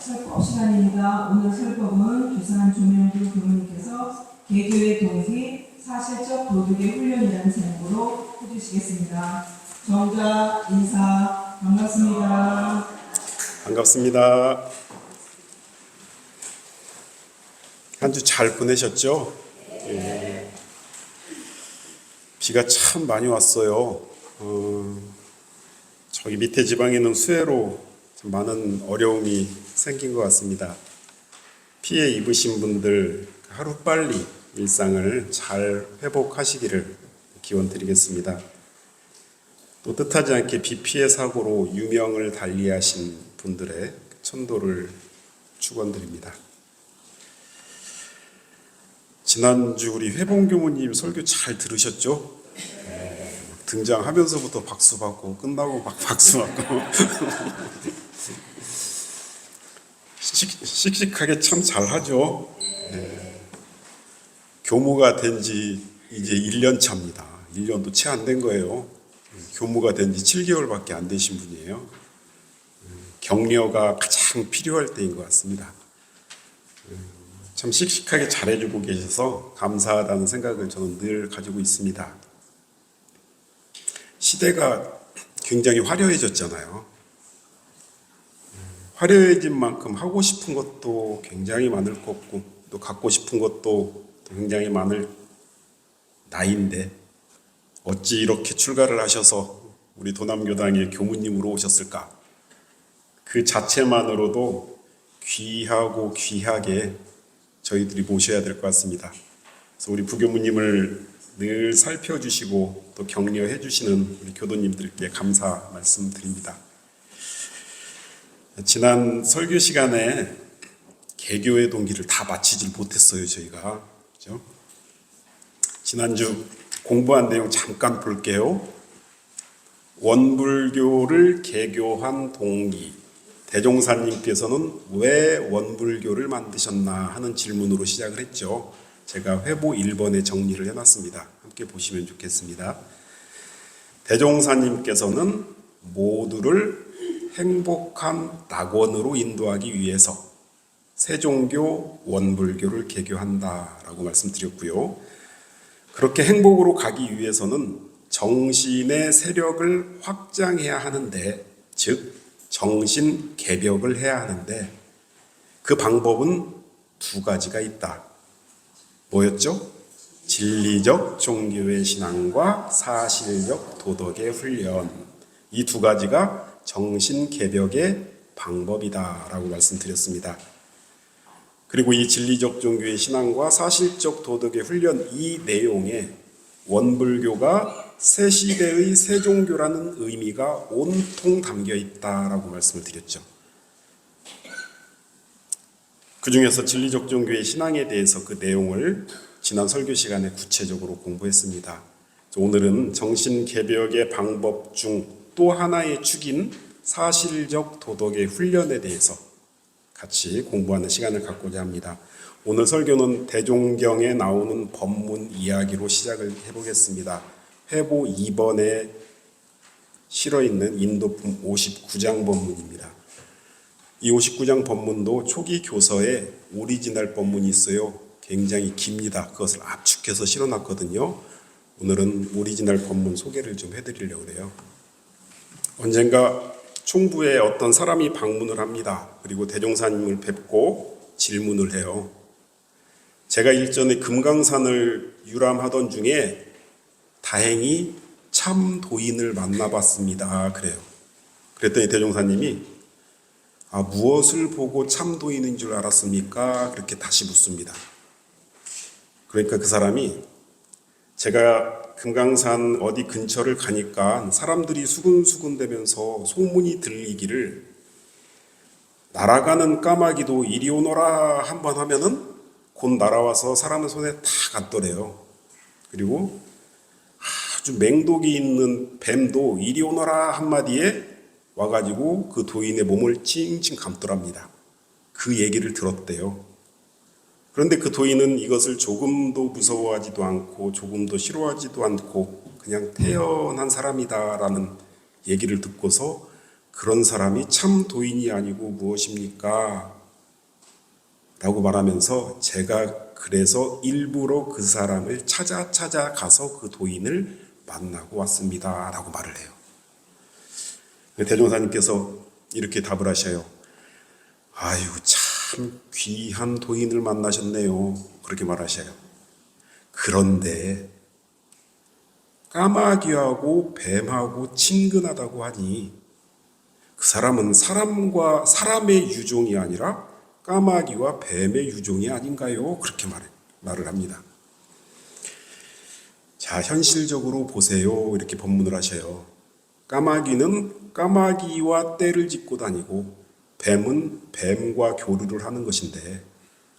설법 시간입니다. 오늘 설법은 규산 조명주 교무님께서 개교의 동기, 사실적 도덕의 훈련이라는 제목으로 해주시겠습니다. 정자 인사 반갑습니다. 반갑습니다. 한 주 잘 보내셨죠? 예. 비가 참 많이 왔어요. 저기 밑에 지방에 있는 수해로 좀 많은 어려움이 생긴 것 같습니다. 피해 입으신 분들 하루빨리 일상을 잘 회복하시기를 기원드리겠습니다. 또 뜻하지 않게 비 피해 사고로 유명을 달리하신 분들의 천도를 축원드립니다. 지난주 우리 회봉 교무님 설교 잘 들으셨죠? 등장하면서부터 박수 받고 끝나고 막 박수 받고 씩씩하게 참 잘하죠. 교무가 된 지 이제 1년 차입니다. 1년도 채 안 된 거예요. 교무가 된 지 7개월밖에 안 되신 분이에요. 격려가 가장 필요할 때인 것 같습니다. 참 씩씩하게 잘해주고 계셔서 감사하다는 생각을 저는 늘 가지고 있습니다. 시대가 굉장히 화려해졌잖아요. 화려해진 만큼 하고 싶은 것도 굉장히 많을 거고 또 갖고 싶은 것도 굉장히 많을 나이인데 어찌 이렇게 출가를 하셔서 우리 도남교당의 교무님으로 오셨을까? 그 자체만으로도 귀하고 귀하게 저희들이 모셔야 될 것 같습니다. 그래서 우리 부교무님을 늘 살펴주시고 또 격려해 주시는 우리 교도님들께 감사 말씀드립니다. 지난 설교 시간에 개교의 동기를 다 마치질 못했어요, 저희가. 그렇죠? 지난주 공부한 내용 잠깐 볼게요. 원불교를 개교한 동기. 대종사님께서는 왜 원불교를 만드셨나 하는 질문으로 시작을 했죠. 제가 회보 1번에 정리를 해놨습니다. 함께 보시면 좋겠습니다. 대종사님께서는 모두를 행복한 낙원으로 인도하기 위해서 세종교 원불교를 개교한다라고 말씀드렸고요. 그렇게 행복으로 가기 위해서는 정신의 세력을 확장해야 하는데, 즉 정신 개벽을 해야 하는데 그 방법은 두 가지가 있다. 뭐였죠? 진리적 종교의 신앙과 사실적 도덕의 훈련. 이 두 가지가 정신 개벽의 방법이다라고 말씀드렸습니다. 그리고 이 진리적 종교의 신앙과 사실적 도덕의 훈련, 이 내용에 원불교가 새 시대의 세종교라는 의미가 온통 담겨 있다라고 말씀을 드렸죠. 그 중에서 진리적 종교의 신앙에 대해서 그 내용을 지난 설교 시간에 구체적으로 공부했습니다. 오늘은 정신 개벽의 방법 중 또 하나의 축인 사실적 도덕의 훈련에 대해서 같이 공부하는 시간을 갖고자 합니다. 오늘 설교는 대종경에 나오는 법문 이야기로 시작을 해보겠습니다. 회보 2번에 실어있는 인도품 59장 법문입니다. 이 59장 법문도 초기 교서에 오리지널 법문이 있어요. 굉장히 깁니다. 그것을 압축해서 실어놨거든요. 오늘은 오리지널 법문 소개를 좀 해드리려고 해요. 언젠가 총부에 어떤 사람이 방문을 합니다. 그리고 대종사님을 뵙고 질문을 해요. 제가 일전에 금강산을 유람하던 중에 다행히 참 도인을 만나봤습니다. 그래요. 그랬더니 대종사님이 무엇을 보고 참 도인인 줄 알았습니까? 그렇게 다시 묻습니다. 그러니까 그 사람이 제가 금강산 어디 근처를 가니까 사람들이 수군수군대면서 소문이 들리기를 날아가는 까마귀도 이리 오너라 한번 하면은 곧 날아와서 사람의 손에 다 갔더래요. 그리고 아주 맹독이 있는 뱀도 이리 오너라 한마디에 와가지고 그 도인의 몸을 칭칭 감더랍니다. 그 얘기를 들었대요. 그런데 그 도인은 이것을 조금도 무서워하지도 않고 조금도 싫어하지도 않고 그냥 태연한 사람이다라는 얘기를 듣고서 그런 사람이 참 도인이 아니고 무엇입니까? 라고 말하면서 제가 그래서 일부러 그 사람을 찾아 가서 그 도인을 만나고 왔습니다. 라고 말을 해요. 대종사님께서 이렇게 답을 하셔요. 아유, 참 귀한 도인을 만나셨네요. 그렇게 말하셔요. 그런데 까마귀하고 뱀하고 친근하다고 하니 그 사람은 사람의 유종이 아니라 까마귀와 뱀의 유종이 아닌가요? 그렇게 말을 합니다. 자, 현실적으로 보세요. 이렇게 법문을 하셔요. 까마귀는 까마귀와 떼를 짓고 다니고 뱀은 뱀과 교류를 하는 것인데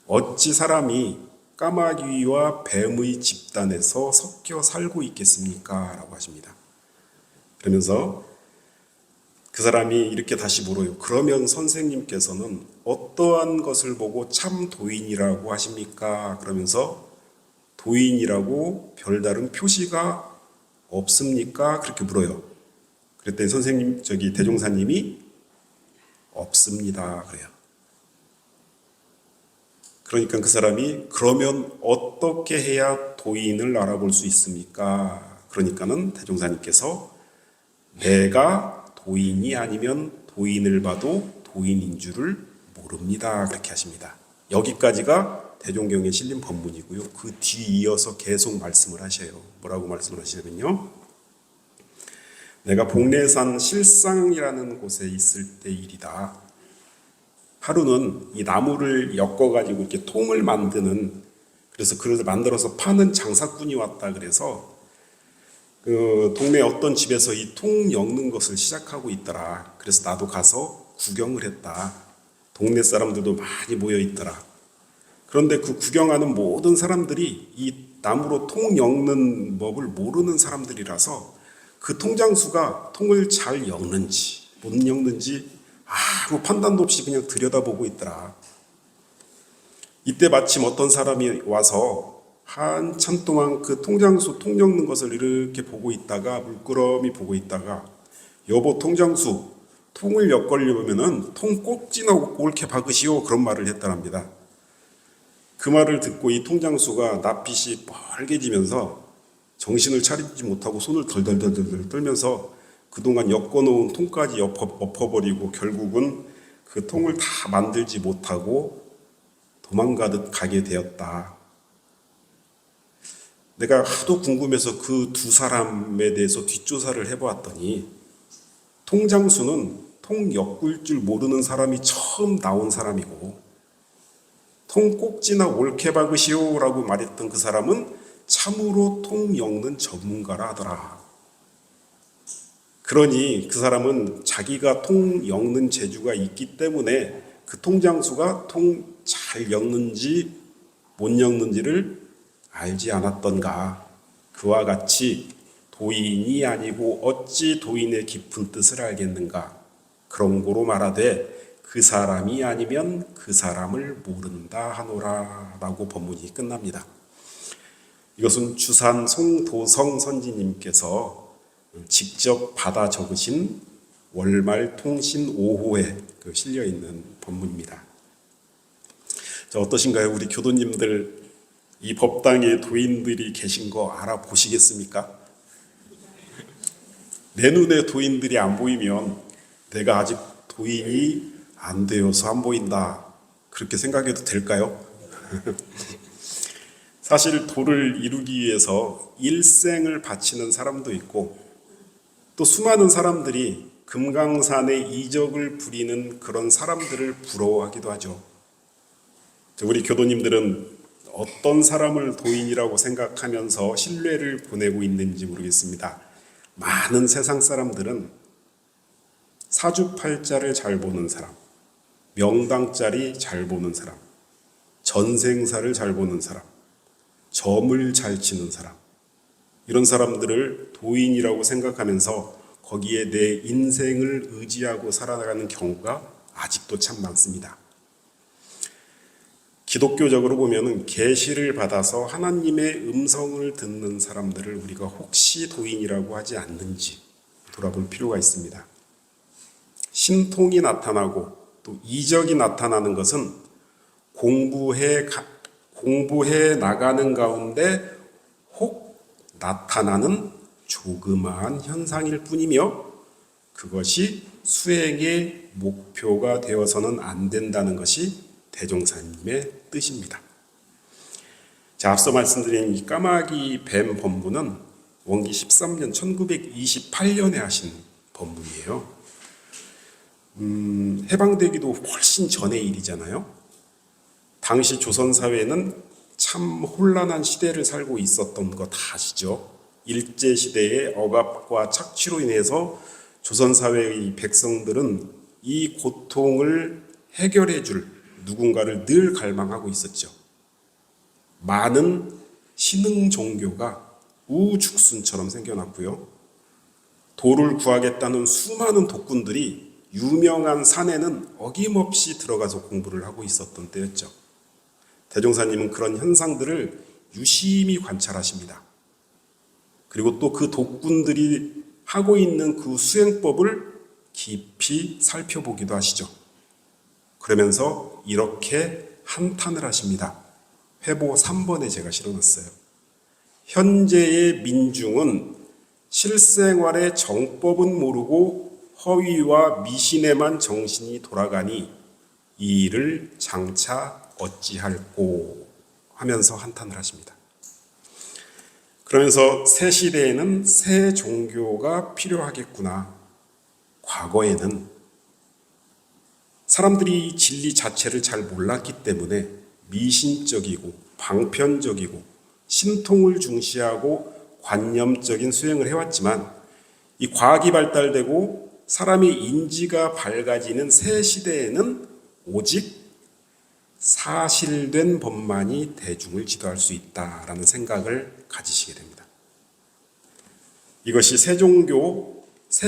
어찌 사람이 까마귀와 뱀의 집단에서 섞여 살고 있겠습니까? 라고 하십니다. 그러면서 그 사람이 이렇게 다시 물어요. 그러면 선생님께서는 어떠한 것을 보고 참 도인이라고 하십니까? 그러면서 도인이라고 별다른 표시가 없습니까? 그렇게 물어요. 그랬더니 대종사님이 없습니다. 그래요. 그러니까 그 사람이 그러면 어떻게 해야 도인을 알아볼 수 있습니까? 그러니까는 대종사님께서 내가 도인이 아니면 도인을 봐도 도인인 줄을 모릅니다. 그렇게 하십니다. 여기까지가 대종경에 실린 법문이고요. 그 뒤 이어서 계속 말씀을 하셔요. 뭐라고 말씀을 하시냐면요. 내가 복례산 실상이라는 곳에 있을 때 일이다. 하루는 이 나무를 엮어가지고 이렇게 통을 만드는, 그래서 그릇을 만들어서 파는 장사꾼이 왔다 그래서 그 동네 어떤 집에서 이 통 엮는 것을 시작하고 있더라. 그래서 나도 가서 구경을 했다. 동네 사람들도 많이 모여 있더라. 그런데 그 구경하는 모든 사람들이 이 나무로 통 엮는 법을 모르는 사람들이라서 그 통장수가 통을 잘 엮는지 못 엮는지 아무 판단도 없이 그냥 들여다보고 있더라. 이때 마침 어떤 사람이 와서 한참 동안 그 통장수 통 엮는 것을 이렇게 보고 있다가 물끄러미 보고 있다가 여보 통장수 통을 엮으려면은 통 꼭지나 옳게 박으시오 그런 말을 했다랍니다. 그 말을 듣고 이 통장수가 낯빛이 빨개지면서 정신을 차리지 못하고 손을 덜덜덜덜 떨면서 그동안 엮어놓은 통까지 엎어버리고 결국은 그 통을 다 만들지 못하고 도망가듯 가게 되었다. 내가 하도 궁금해서 그 두 사람에 대해서 뒷조사를 해보았더니 통장수는 통 엮을 줄 모르는 사람이 처음 나온 사람이고 통 꼭지나 옳게 박으시오 라고 말했던 그 사람은 참으로 통 엮는 전문가라 하더라. 그러니 그 사람은 자기가 통 엮는 재주가 있기 때문에 그 통장수가 통 잘 엮는지 못 엮는지를 알지 않았던가. 그와 같이 도인이 아니고 어찌 도인의 깊은 뜻을 알겠는가. 그런 고로 말하되 그 사람이 아니면 그 사람을 모른다 하노라 라고 법문이 끝납니다. 이것은 주산 송도성 선지님께서 직접 받아 적으신 월말 통신 5호에 실려 있는 법문입니다. 자, 어떠신가요? 우리 교도님들 이 법당에 도인들이 계신 거 알아보시겠습니까? 내 눈에 도인들이 안 보이면 내가 아직 도인이 안 되어서 안 보인다. 그렇게 생각해도 될까요? 사실 도를 이루기 위해서 일생을 바치는 사람도 있고 또 수많은 사람들이 금강산에 이적을 부리는 그런 사람들을 부러워하기도 하죠. 우리 교도님들은 어떤 사람을 도인이라고 생각하면서 신뢰를 보내고 있는지 모르겠습니다. 많은 세상 사람들은 사주팔자를 잘 보는 사람, 명당짜리 잘 보는 사람, 전생사를 잘 보는 사람, 점을 잘 치는 사람, 이런 사람들을 도인이라고 생각하면서 거기에 내 인생을 의지하고 살아가는 경우가 아직도 참 많습니다. 기독교적으로 보면은 계시를 받아서 하나님의 음성을 듣는 사람들을 우리가 혹시 도인이라고 하지 않는지 돌아볼 필요가 있습니다. 신통이 나타나고 또 이적이 나타나는 것은 공부해 나가는 가운데 혹 나타나는 조그마한 현상일 뿐이며 그것이 수행의 목표가 되어서는 안 된다는 것이 대종사님의 뜻입니다. 자, 앞서 말씀드린 이 까마귀 뱀 법문은 원기 13년 1928년에 하신 법문이에요. 해방되기도 훨씬 전의 일이잖아요. 당시 조선사회는 참 혼란한 시대를 살고 있었던 거 다 아시죠? 일제시대의 억압과 착취로 인해서 조선사회의 백성들은 이 고통을 해결해 줄 누군가를 늘 갈망하고 있었죠. 많은 신흥 종교가 우죽순처럼 생겨났고요. 도를 구하겠다는 수많은 독군들이 유명한 산에는 어김없이 들어가서 공부를 하고 있었던 때였죠. 대종사님은 그런 현상들을 유심히 관찰하십니다. 그리고 또 그 독군들이 하고 있는 그 수행법을 깊이 살펴보기도 하시죠. 그러면서 이렇게 한탄을 하십니다. 회보 3번에 제가 실어놨어요. 현재의 민중은 실생활의 정법은 모르고 허위와 미신에만 정신이 돌아가니 이 일을 장차 어찌할꼬 하면서 한탄을 하십니다. 그러면서 새 시대에는 새 종교가 필요하겠구나. 과거에는 사람들이 진리 자체를 잘 몰랐기 때문에 미신적이고 방편적이고 신통을 중시하고 관념적인 수행을 해왔지만 이 과학이 발달되고 사람의 인지가 밝아지는 새 시대에는 오직 사실된 법만이 대중을 지도할 수 있다라는 생각을 가지시게 됩니다. 이것이 새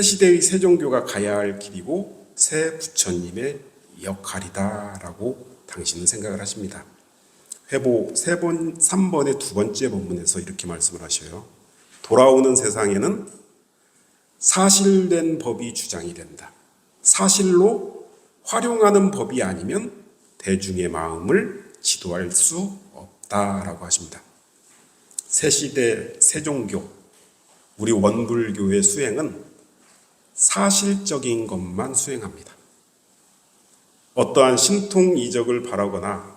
시대의 세종교가 가야 할 길이고 새 부처님의 역할이다라고 당신은 생각을 하십니다. 회보 3번의 두 번째 본문에서 이렇게 말씀을 하셔요. 돌아오는 세상에는 사실된 법이 주장이 된다. 사실로 활용하는 법이 아니면 대중의 마음을 지도할 수 없다라고 하십니다. 새시대 세종교, 우리 원불교의 수행은 사실적인 것만 수행합니다. 어떠한 신통 이적을 바라거나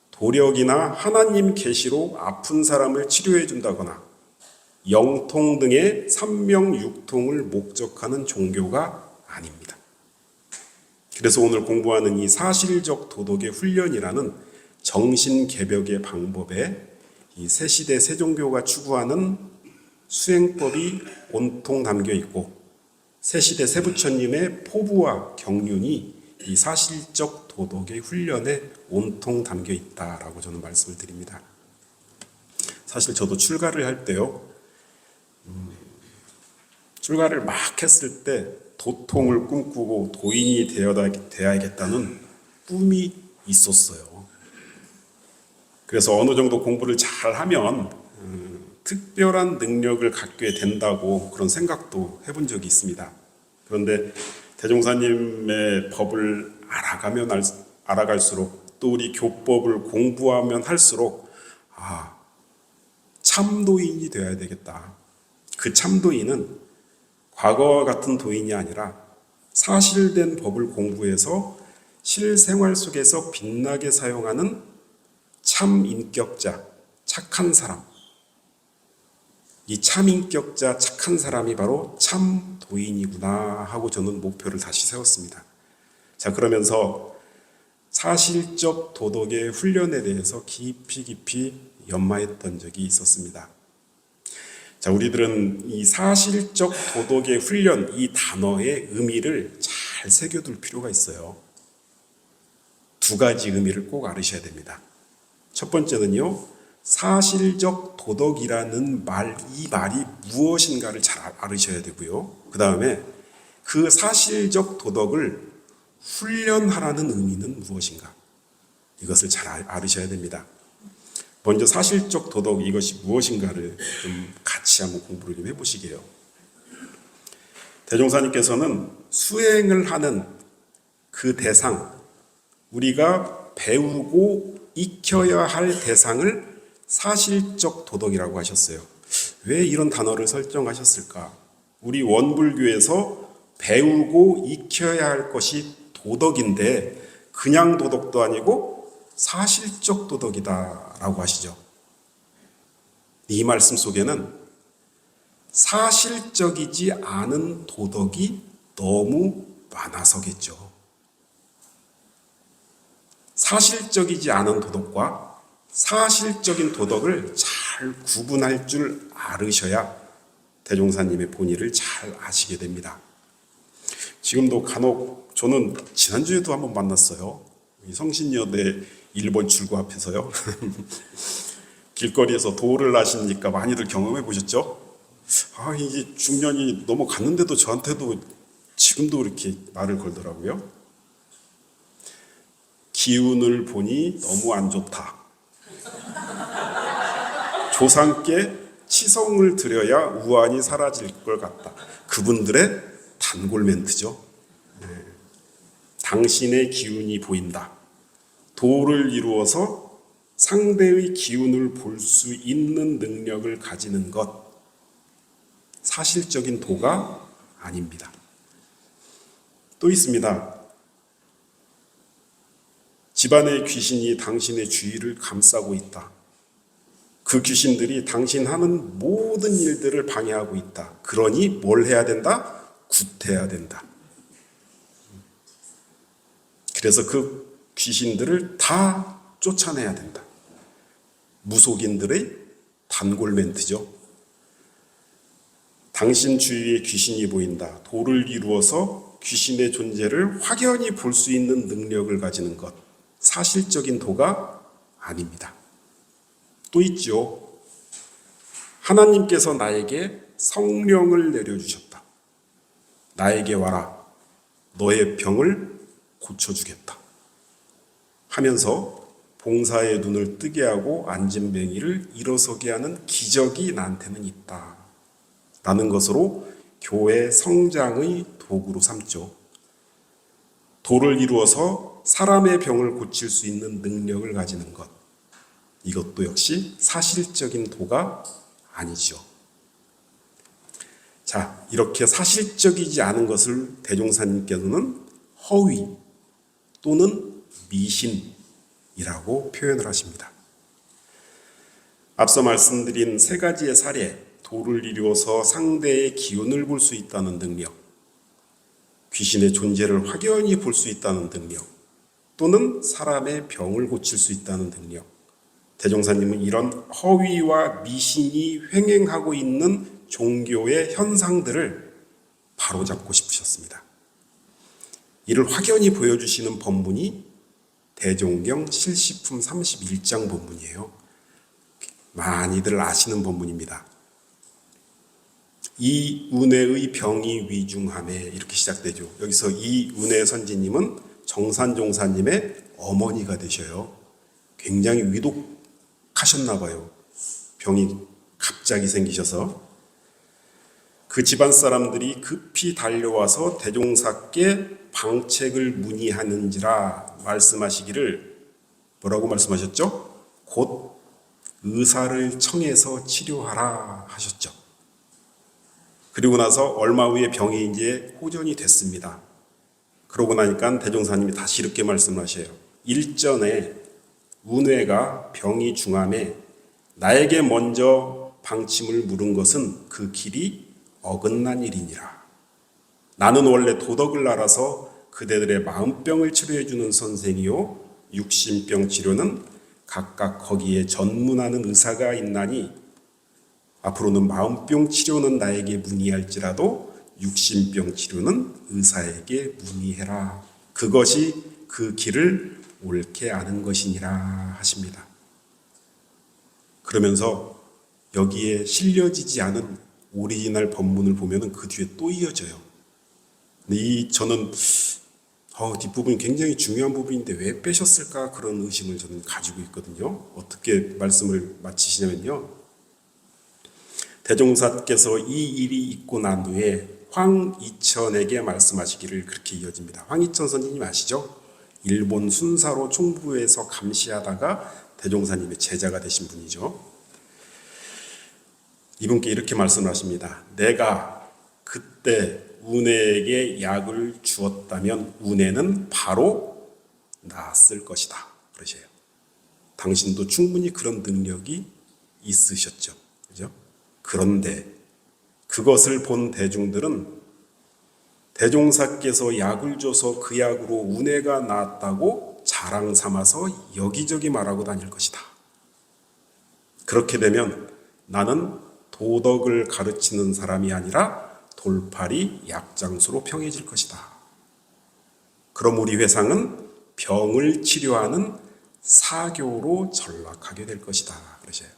도력이나 하나님 계시로 아픈 사람을 치료해 준다거나 영통 등의 삼명육통을 목적하는 종교가 아닙니다. 그래서 오늘 공부하는 이 사실적 도덕의 훈련이라는 정신개벽의 방법에 이 새시대 세종교가 추구하는 수행법이 온통 담겨 있고 새시대 세부처님의 포부와 경륜이 이 사실적 도덕의 훈련에 온통 담겨 있다라고 저는 말씀을 드립니다. 사실 저도 출가를 할 때요, 출가를 막 했을 때 도통을 꿈꾸고 도인이 되어야겠다는 꿈이 있었어요. 그래서 어느 정도 공부를 잘하면 특별한 능력을 갖게 된다고 그런 생각도 해본 적이 있습니다. 그런데 대종사님의 법을 알아갈수록 또 우리 교법을 공부하면 할수록 참도인이 되어야 되겠다. 그 참도인은 과거와 같은 도인이 아니라 사실된 법을 공부해서 실생활 속에서 빛나게 사용하는 참인격자, 착한 사람. 이 참인격자, 착한 사람이 바로 참도인이구나 하고 저는 목표를 다시 세웠습니다. 자, 그러면서 사실적 도덕의 훈련에 대해서 깊이 연마했던 적이 있었습니다. 자, 우리들은 이 사실적 도덕의 훈련, 이 단어의 의미를 잘 새겨둘 필요가 있어요. 두 가지 의미를 꼭 알으셔야 됩니다. 첫 번째는요, 사실적 도덕이라는 이 말이 무엇인가를 잘 알으셔야 되고요. 그 다음에 그 사실적 도덕을 훈련하라는 의미는 무엇인가? 이것을 잘 알으셔야 됩니다. 먼저 사실적 도덕, 이것이 무엇인가를 좀 같이 한번 공부를 좀 해보시게요. 대종사님께서는 수행을 하는 그 대상, 우리가 배우고 익혀야 할 대상을 사실적 도덕이라고 하셨어요. 왜 이런 단어를 설정하셨을까? 우리 원불교에서 배우고 익혀야 할 것이 도덕인데 그냥 도덕도 아니고 사실적 도덕이다라고 하시죠. 이 말씀 속에는 사실적이지 않은 도덕이 너무 많아서겠죠. 사실적이지 않은 도덕과 사실적인 도덕을 잘 구분할 줄 알으셔야 대종사님의 본의를 잘 아시게 됩니다. 지금도 간혹 저는 지난주에도 한번 만났어요. 성신여대 1번 출구 앞에서요. 길거리에서 도를 나시니까 많이들 경험해 보셨죠? 이게 중년이 넘어갔는데도 저한테도 지금도 이렇게 말을 걸더라고요. 기운을 보니 너무 안 좋다. 조상께 치성을 드려야 우환이 사라질 것 같다. 그분들의 단골 멘트죠. 당신의 기운이 보인다. 도를 이루어서 상대의 기운을 볼 수 있는 능력을 가지는 것, 사실적인 도가 아닙니다. 또 있습니다. 집안의 귀신이 당신의 주위를 감싸고 있다. 그 귀신들이 당신 하는 모든 일들을 방해하고 있다. 그러니 뭘 해야 된다? 굿해야 된다. 그래서 그 귀신들을 다 쫓아내야 된다. 무속인들의 단골 멘트죠. 당신 주위에 귀신이 보인다. 도를 이루어서 귀신의 존재를 확연히 볼 수 있는 능력을 가지는 것. 사실적인 도가 아닙니다. 또 있죠. 하나님께서 나에게 성령을 내려주셨다. 나에게 와라. 너의 병을 고쳐주겠다. 하면서 봉사의 눈을 뜨게 하고 안진뱅이를 일어서게 하는 기적이 나한테는 있다. 라는 것으로 교회 성장의 도구로 삼죠. 도를 이루어서 사람의 병을 고칠 수 있는 능력을 가지는 것. 이것도 역시 사실적인 도가 아니죠. 자, 이렇게 사실적이지 않은 것을 대종사님께서는 허위 또는 미신이라고 표현을 하십니다. 앞서 말씀드린 세 가지의 사례, 도를 이루어서 상대의 기운을 볼 수 있다는 능력, 귀신의 존재를 확연히 볼 수 있다는 능력, 또는 사람의 병을 고칠 수 있다는 능력. 대종사님은 이런 허위와 미신이 횡행하고 있는 종교의 현상들을 바로잡고 싶으셨습니다. 이를 확연히 보여주시는 본문이 대종경 실시품 31장 본문이에요. 많이들 아시는 본문입니다. 이운혜의 병이 위중하매 이렇게 시작되죠. 여기서 이운혜 선지님은 정산종사님의 어머니가 되셔요. 굉장히 위독하셨나 봐요. 병이 갑자기 생기셔서 그 집안 사람들이 급히 달려와서 대종사께 방책을 문의하는지라 말씀하시기를 뭐라고 말씀하셨죠? 곧 의사를 청해서 치료하라 하셨죠. 그리고 나서 얼마 후에 병이 이제 호전이 됐습니다. 그러고 나니까 대종사님이 다시 이렇게 말씀하셔요. 일전에 운회가 병이 중함에 나에게 먼저 방침을 물은 것은 그 길이 어긋난 일이니라. 나는 원래 도덕을 알아서 그대들의 마음병을 치료해주는 선생이요 육신병 치료는 각각 거기에 전문하는 의사가 있나니 앞으로는 마음병 치료는 나에게 문의할지라도 육신병 치료는 의사에게 문의해라. 그것이 그 길을 옳게 아는 것이니라 하십니다. 그러면서 여기에 실려지지 않은 오리지널 본문을 보면 그 뒤에 또 이어져요. 근데 저는 뒷부분이 굉장히 중요한 부분인데 왜 빼셨을까 그런 의심을 저는 가지고 있거든요. 어떻게 말씀을 마치시냐면요. 대종사께서 이 일이 있고 난 후에 황이천에게 말씀하시기를 그렇게 이어집니다. 황이천 선생님 아시죠? 일본 순사로 총부에서 감시하다가 대종사님의 제자가 되신 분이죠. 이분께 이렇게 말씀하십니다. 내가 그때 운해에게 약을 주었다면 운해는 바로 나았을 것이다. 그러셔요. 당신도 충분히 그런 능력이 있으셨죠. 그죠? 그런데 그것을 본 대중들은 대종사께서 약을 줘서 그 약으로 운해가 나았다고 자랑 삼아서 여기저기 말하고 다닐 것이다. 그렇게 되면 나는 도덕을 가르치는 사람이 아니라 돌팔이 약장수로 평해질 것이다. 그럼 우리 회상은 병을 치료하는 사교로 전락하게 될 것이다. 그러셔요.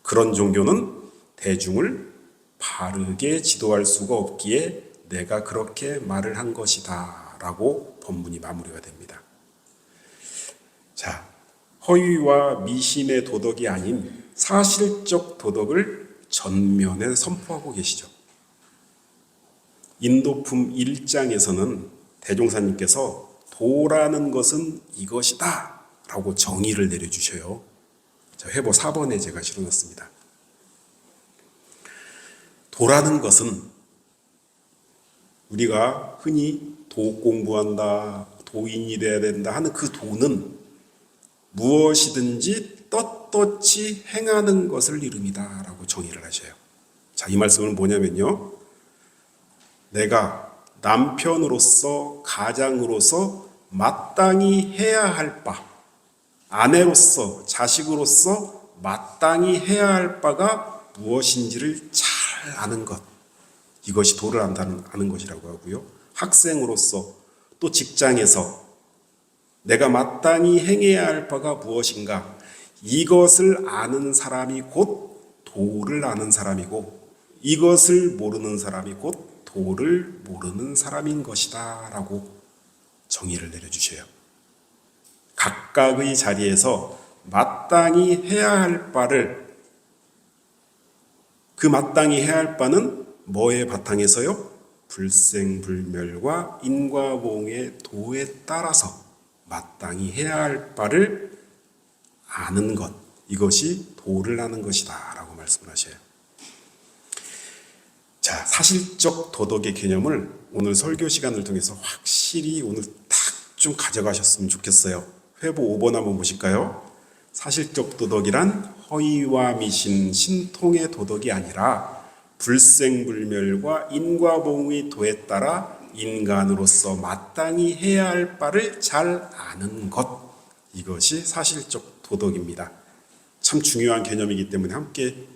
그런 종교는 대중을 바르게 지도할 수가 없기에 내가 그렇게 말을 한 것이다 라고 본문이 마무리가 됩니다. 자, 허위와 미신의 도덕이 아닌 사실적 도덕을 전면에 선포하고 계시죠. 인도품 1장에서는 대종사님께서 도라는 것은 이것이다 라고 정의를 내려주셔요. 자, 회보 4번에 제가 실어놨습니다. 도라는 것은 우리가 흔히 도 공부한다, 도인이 돼야 된다 하는 그 도는 무엇이든지 떳떳이 행하는 것을 이름이다 라고 정의를 하셔요. 자, 이 말씀은 뭐냐면요. 내가 남편으로서 가장으로서 마땅히 해야 할 바, 아내로서 자식으로서 마땅히 해야 할 바가 무엇인지를 잘 아는 것, 이것이 도를 아는 것이라고 하고요. 학생으로서 또 직장에서 내가 마땅히 행해야 할 바가 무엇인가, 이것을 아는 사람이 곧 도를 아는 사람이고 이것을 모르는 사람이 곧 도를 모르는 사람인 것이다 라고 정의를 내려주셔요. 각각의 자리에서 마땅히 해야 할 바를, 그 마땅히 해야 할 바는 뭐의 바탕에서요? 불생불멸과 인과보응의 도에 따라서 마땅히 해야 할 바를 아는 것, 이것이 도를 아는 것이다 라고 말씀을 하셔요. 자, 사실적 도덕의 개념을 오늘 설교 시간을 통해서 확실히 오늘 딱 좀 가져가셨으면 좋겠어요. 회보 5번 한번 보실까요? 사실적 도덕이란 허위와 미신, 신통의 도덕이 아니라 불생불멸과 인과보응의 도에 따라 인간으로서 마땅히 해야 할 바를 잘 아는 것, 이것이 사실적 도덕입니다. 참 중요한 개념이기 때문에 함께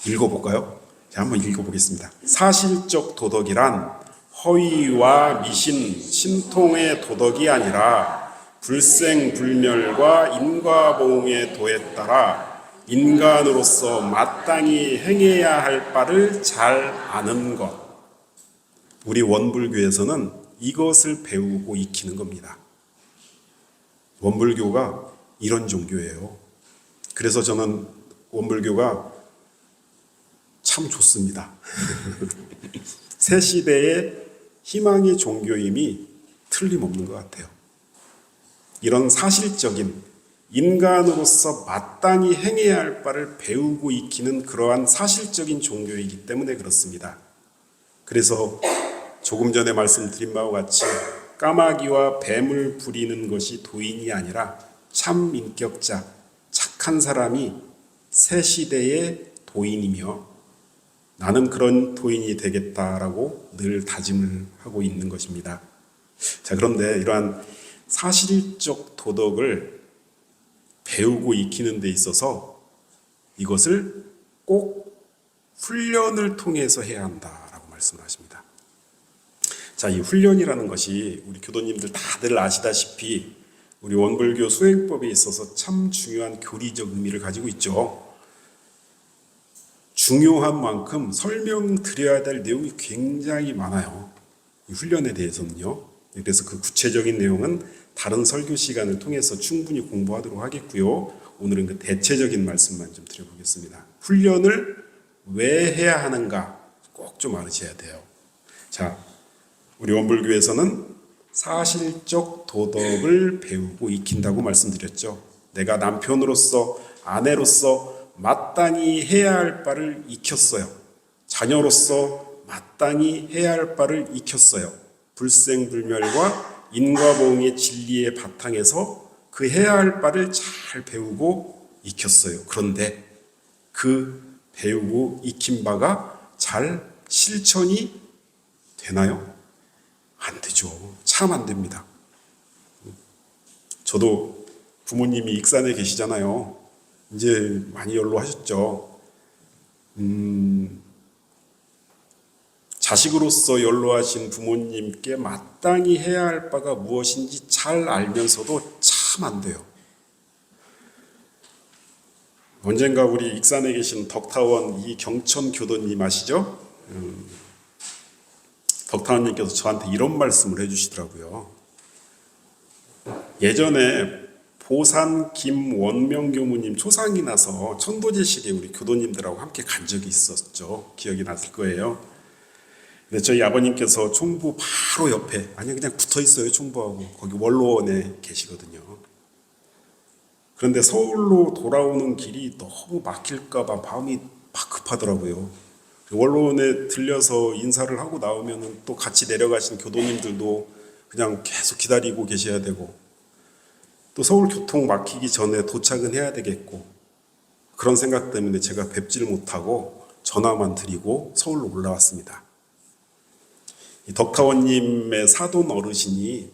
읽어볼까요? 자, 한번 읽어보겠습니다. 사실적 도덕이란 허위와 미신, 신통의 도덕이 아니라 불생불멸과 인과보응의 도에 따라 인간으로서 마땅히 행해야 할 바를 잘 아는 것. 우리 원불교에서는 이것을 배우고 익히는 겁니다. 원불교가 이런 종교예요. 그래서 저는 원불교가 참 좋습니다. 새 시대의 희망의 종교임이 틀림없는 것 같아요. 이런 사실적인 인간으로서 마땅히 행해야 할 바를 배우고 익히는 그러한 사실적인 종교이기 때문에 그렇습니다. 그래서 조금 전에 말씀드린 바와 같이 까마귀와 뱀을 부리는 것이 도인이 아니라 참 인격자, 착한 사람이 새 시대의 도인이며 나는 그런 도인이 되겠다라고 늘 다짐을 하고 있는 것입니다. 자, 그런데 이러한 사실적 도덕을 배우고 익히는 데 있어서 이것을 꼭 훈련을 통해서 해야 한다라고 말씀을 하십니다. 자, 이 훈련이라는 것이 우리 교도님들 다들 아시다시피 우리 원불교 수행법에 있어서 참 중요한 교리적 의미를 가지고 있죠. 중요한 만큼 설명드려야 될 내용이 굉장히 많아요. 이 훈련에 대해서는요. 그래서 그 구체적인 내용은 다른 설교 시간을 통해서 충분히 공부하도록 하겠고요. 오늘은 그 대체적인 말씀만 좀 드려보겠습니다. 훈련을 왜 해야 하는가 꼭 좀 알으셔야 돼요. 자, 우리 원불교에서는 사실적 도덕을 배우고 익힌다고 말씀드렸죠. 내가 남편으로서, 아내로서 마땅히 해야 할 바를 익혔어요. 자녀로서 마땅히 해야 할 바를 익혔어요. 불생불멸과 인과보응의 진리의 바탕에서 그 해야 할 바를 잘 배우고 익혔어요. 그런데 그 배우고 익힌 바가 잘 실천이 되나요? 안 되죠. 참 안 됩니다. 저도 부모님이 익산에 계시잖아요. 이제 많이 연로하셨죠. 자식으로서 연로하신 부모님께 마땅히 해야 할 바가 무엇인지 잘 알면서도 참 안 돼요. 언젠가 우리 익산에 계신 덕타원 이경천 교도님 아시죠? 덕타원님께서 저한테 이런 말씀을 해주시더라고요. 예전에 보산 김원명 교무님 초상이 나서 천도제실에 우리 교도님들하고 함께 간 적이 있었죠. 기억이 났을 거예요. 근데 저희 아버님께서 총부 바로 옆에, 아니 그냥 붙어 있어요. 총부하고 거기 원로원에 계시거든요. 그런데 서울로 돌아오는 길이 너무 막힐까봐 마음이 막 급하더라고요. 원로원에 들려서 인사를 하고 나오면 또 같이 내려가신 교도님들도 그냥 계속 기다리고 계셔야 되고, 또 서울 교통 막히기 전에 도착은 해야 되겠고, 그런 생각 때문에 제가 뵙지를 못하고 전화만 드리고 서울로 올라왔습니다. 이 덕타원님의 사돈 어르신이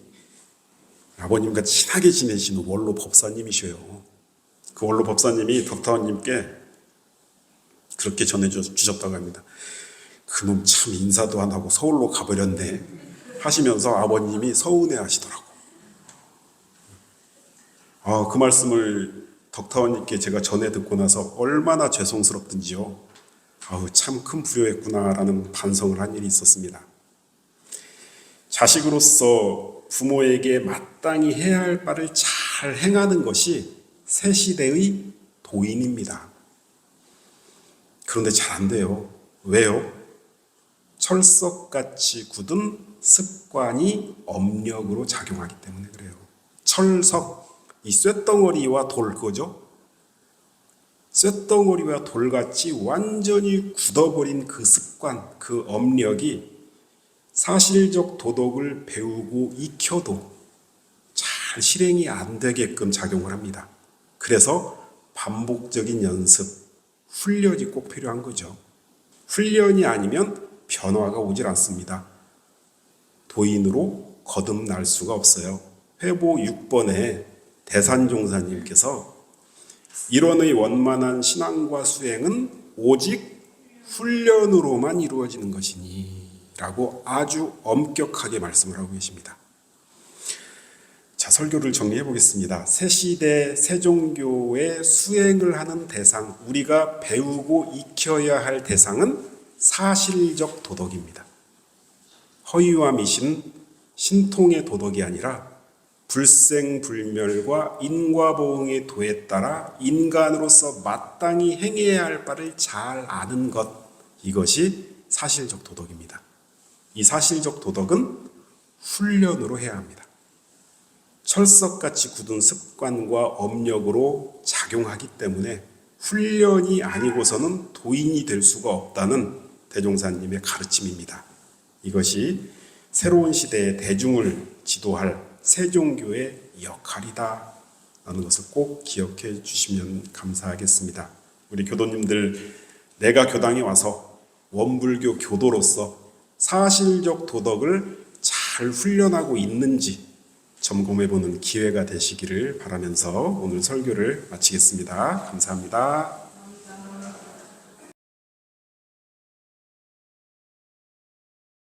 아버님과 친하게 지내시는 원로 법사님이셔요. 그 원로 법사님이 덕타원님께 그렇게 전해주셨다고 합니다. 그놈 참 인사도 안 하고 서울로 가버렸네 하시면서 아버님이 서운해 하시더라고. 그 말씀을 덕타원님께 제가 전해 듣고 나서 얼마나 죄송스럽든지요. 참 큰 불효했구나라는 반성을 한 일이 있었습니다. 자식으로서 부모에게 마땅히 해야 할 바를 잘 행하는 것이 새 시대의 도인입니다. 그런데 잘 안 돼요. 왜요? 철석같이 굳은 습관이 업력으로 작용하기 때문에 그래요. 철석, 이 쇳덩어리와 돌, 그거죠? 쇳덩어리와 돌같이 완전히 굳어버린 그 습관, 그 업력이 사실적 도덕을 배우고 익혀도 잘 실행이 안 되게끔 작용을 합니다. 그래서 반복적인 연습, 훈련이 꼭 필요한 거죠. 훈련이 아니면 변화가 오질 않습니다. 도인으로 거듭날 수가 없어요. 회보 6번에 대산종사님께서 일원의 원만한 신앙과 수행은 오직 훈련으로만 이루어지는 것이니 라고 아주 엄격하게 말씀을 하고 계십니다. 자, 설교를 정리해 보겠습니다. 새시대 새종교의 수행을 하는 대상, 우리가 배우고 익혀야 할 대상은 사실적 도덕입니다. 허위와 미신, 신통의 도덕이 아니라 불생불멸과 인과보응의 도에 따라 인간으로서 마땅히 행해야 할 바를 잘 아는 것, 이것이 사실적 도덕입니다. 이 사실적 도덕은 훈련으로 해야 합니다. 철석같이 굳은 습관과 업력으로 작용하기 때문에 훈련이 아니고서는 도인이 될 수가 없다는 대종사님의 가르침입니다. 이것이 새로운 시대의 대중을 지도할 새종교의 역할이다 라는 것을 꼭 기억해 주시면 감사하겠습니다. 우리 교도님들, 내가 교당에 와서 원불교 교도로서 사실적 도덕을 잘 훈련하고 있는지 점검해보는 기회가 되시기를 바라면서 오늘 설교를 마치겠습니다. 감사합니다.